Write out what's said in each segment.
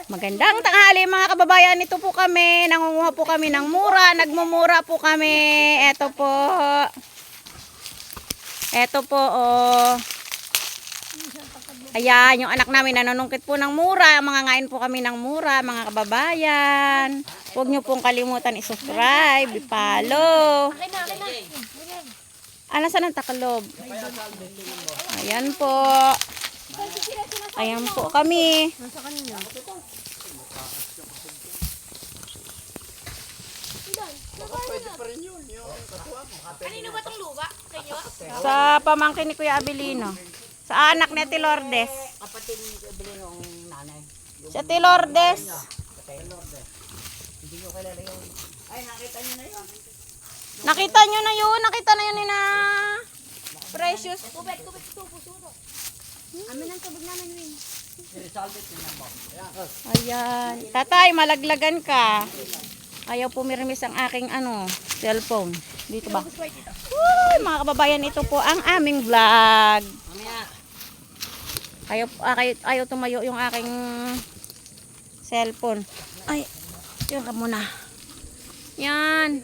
Magandang tanghali mga kababayan. Ito po kami. Nangunguha po kami ng mura. Nagmumura po kami. Ito po. Ito po oh. Ayan, yung anak namin nanunungkit po ng mura. Mangangain po kami ng mura mga kababayan. Huwag nyo pong kalimutan i-subscribe, i-follow. Saan ang takalob? Ayan po. Ayan po kami. Kanino ba itong luba? Sa inyo? Sa pamangkin ni Kuya Abilino. Sa anak ni Ate Lourdes. Kapatid ni Abilino ang nanay. Si Ate Lourdes. Hindi ko kilala yun. Ay, nakita niyo na yun. Nakita nyo na yun. Nakita na yun ni na Precious. Tubig, tubo. Amin ang tubig namin, Win. Resolve it na mo. Ayan. Tatay, malaglagan ka. Ayaw pumirmis ang aking cellphone. Dito ba? Uy, mga kababayan, ito po ang aming vlog. Mamaya. Ayaw tumayo yung aking cellphone. Ay, yun ka muna. Yan.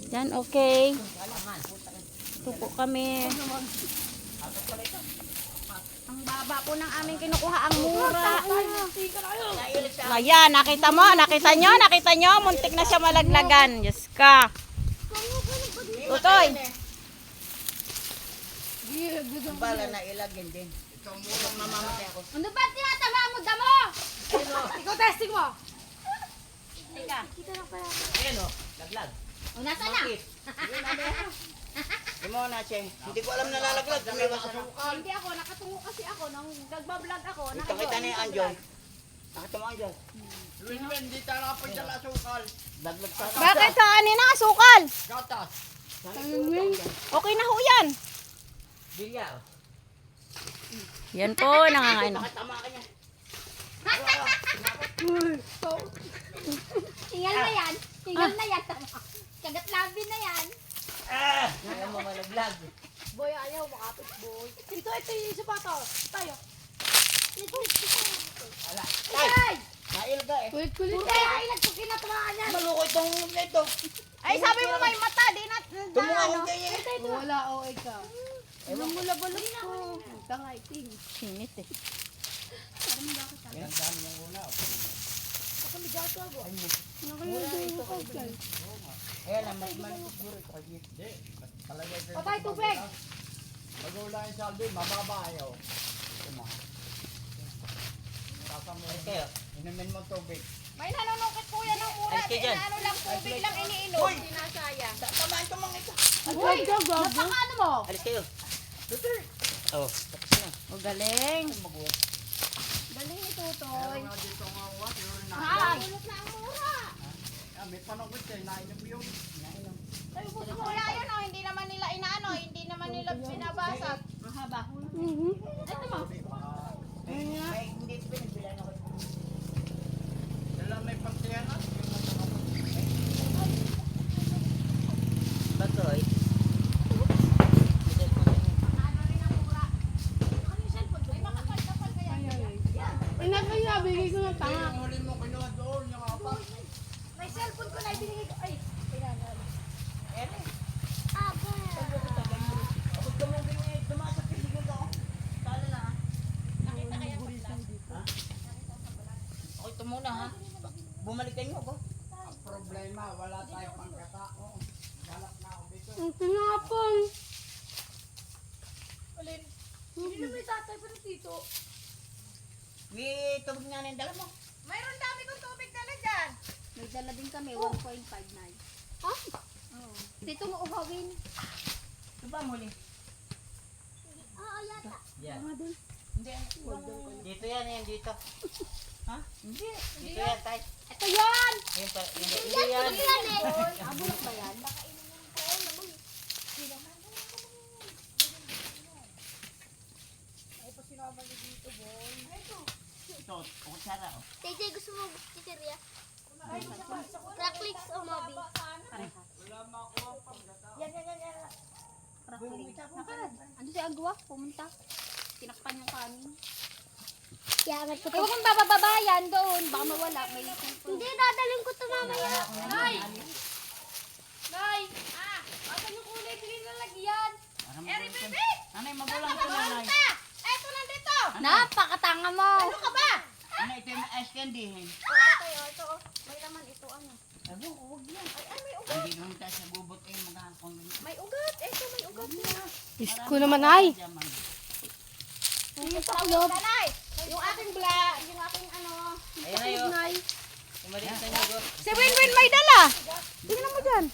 Yan, okay. Ito po kami. Ang baba po ng aming kinukuha ang mura. Ayan, nakita nyo? Muntik na siya malaglagan. Diyos ka. Tutoy. Bala na ilagin din. Mamamatay ako. Ano ba tinatama mo, damo? Ikaw testing mo. Teka. Ayan o, laglag. O, nasa na? Hindi mo na, Che. Hindi ko alam na lalaglag. Hindi ako, nakatungo kasi ako. Nung nagbablog ako, Pakita na yung Anjol. Nakita mo Anjol. Hindi tayo nakapagdala asukal. Laglag sana. Bakit sa kanina asukal? Gatas. Okay na ho yan. Bilya. Yan po, nangangain. Bakit tama ka niya? Tingal na yan. Tingal na yan. Kagat labi na yan. Ayaw mo malaglag. Boy, ayaw. Makapit, boy. Ito yung sapato. Tayo. Ala. Ay! Nailga eh. Kulit-kulit. Ay, nagpukinatamaan yan. Maluko itong ito. Ay, sabi mo may mata, di na. Tumuha kayo eh. Wala o ikaw. Ewan mo labalot ko. Tangaiting. Sinit eh. Yan ang dami yung una. Nakalagay mo kagkal. Ayan ang mas siguro ito kayo. Palagay ko. Patay, tubig. Mag-ula yung saldi, mababa ayaw. Tumaha. Kasama mo. Kayo. Inumin mo tubig. May nanunungkit po yan ng mura. Ay, kaya dyan. Lang, tubig lang iniinom. Hoy! Sinasayang. Tamaan ito mga ito. Uy, napakaano mo? Alis kayo. Oh, tapos na. O, galing. Galing ni Tutoy. Kaya nga dito nga uwas. Yun na. Ay, ulot na ang mura. May panungkot siya. Nainom yun. Wala yun oh, hindi naman nila hindi naman nila binabasag. Mahaba. Ito mo. May hindi ito pinagbilan ako. Dala may pagtiyanas. Batoy. Inakaya, bigay ko ng tanga. Ang huli mo kinuha doon. Yung apat. May cellphone ko na ibinigay ko. Ay, Ako tumubing eh. Tumasak yung ligo ko. Tala na ha. nakita kaya sa vlog. Okay, ito muna ha. Bumalikan nyo ako. Ang problema, wala tayong pangkatao. Galap na ako dito. Ang tinapon. Hindi na may tatay pa ng tito. May tubig nga na yung dala mo. Mayroon dami kong tubig dala dyan. May dala din kami, 1.59. Ha? Oo. Tito mo uhawin. Ito ba ang huli? Oo, yata. Yan. Hindi. Dito yan dito. Ha? Hindi. Dito yan tayo. Ito yun! Ayun pa. Hindi yan. Ito yan eh. Abulok ba yan? Ito. Kutsara oh. JJ, gusto mo chichirya? Cracklix o Moby? Yan. Cracklix. Ano si Agwa? Pumunta. Tinakpan yung kanin. Huwag mong bababayan doon. Baka mawala. Hindi, dadalhin ko ito mamaya. Nay! Nay! Asan yung kulay? Bigay na lagyan. Eri, baby! Nanay, magulang ko nanay. Eto nandito! Napakatanga mo! Ano ka ba? Ano, ito yung ice candy. Ito. May laman ito, ano? Abo, huwag yan. Ay, may ugat. Hindi naman tayo sa bubot eh, maghahapon. May ugat. Ito, may ugat na. Diyos ko naman ay. Yung pakulob. Yung aking bla, yung aking ano. Ayan na yun. Umalit sa inyo. Si Winwin may dala. Tingnan mo dyan.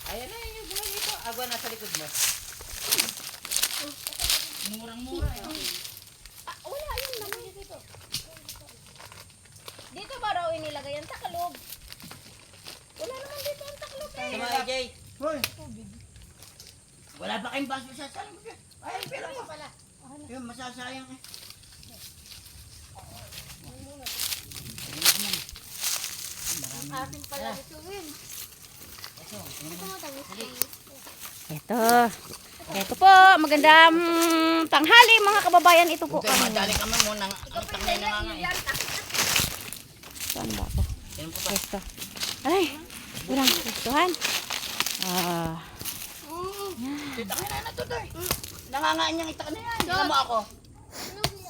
Ayan na yun yung gulay dito. Agwa nasa likod mo. Murang-mura eh. Wala yun naman dito. Dito ba raw inilagay ang takalob? Wala naman dito ang takalob eh. Sama AJ. Hoy, Wala ba kayong baso sa salang? Ay, pera mo. Yun, masasayang eh. Atin pala ito Win. Ito po, magandang tanghali mga kababayan. Ito po Ito, kami. madali ka man muna. Ang taknay na nga eh. Saan ba ako? Yan po pa. Pwesto. Ay, walang pwestuhan. Taknay na to doy. Nangangaan niyang itak na yan. Tingnan mo ako.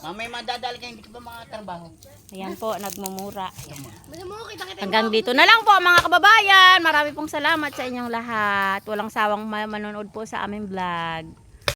Mamay madadali ka, hindi ka ba makatrabaho? Ayan po, nagmumura. Basta mo, kita-kita Hanggang dito na lang po mga kababayan. Marami pong salamat sa inyong lahat. Walang sawang manonood po sa aming vlog.